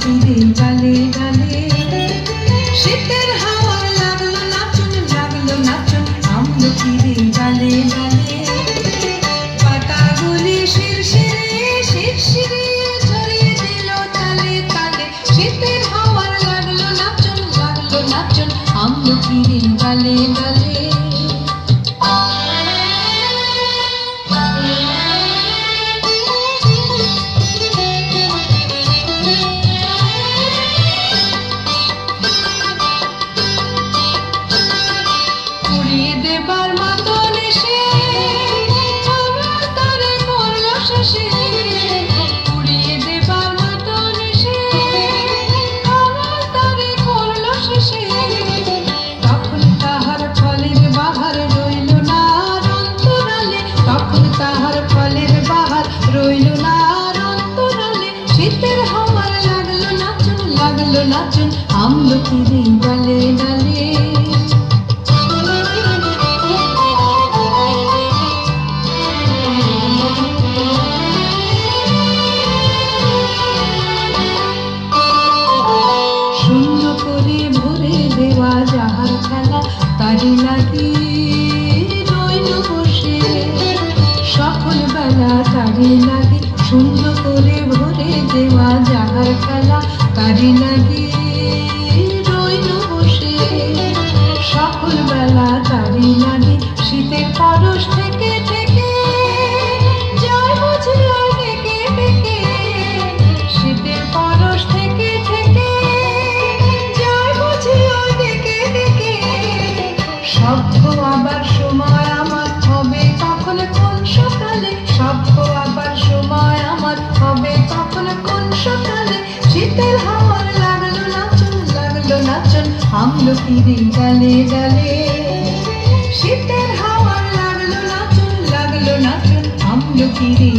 আমলকিরে ডালে ডালে শীতের হাওয়া লাগলো নাচন আমলকিরে ডালে ডালে পাতাগুলি শিরশিরে শিরশিরে ছড়িয়ে দিল তালে তালে শীতের হাওয়া লাগলো নাচন আমলকিরে ডালে ডালে শীতের হাওয়ার লাগলো নাচন আমলকিরে ডালে ডালে শূন্য করে ভরে দেওয়া যাহার খেলা তারি লাগি রইল বসে সকল বেলা তারি লাগি শূন্য করে ভরে দেওয়া যাহার খেলা তারি লাগি রইল বসে সকল বেলা তারি লাগি শীতের পরশ থেকে থেকে যায় বুঝি আর ডেকে ডেকে শীতের পরশ থেকে থেকে যায় বুঝি আর ডেকে ডেকে শব্দ আবার সময় আমার হবে কখন কোন সকালে শব্দ আবার সময় আমার হবে কখন কোন সকালে শীতের হাওয়ার লাগলো নাচন আমলকিরে ডালে ডালে শীতের হাওয়ার লাগলো নাচন আমলকিরে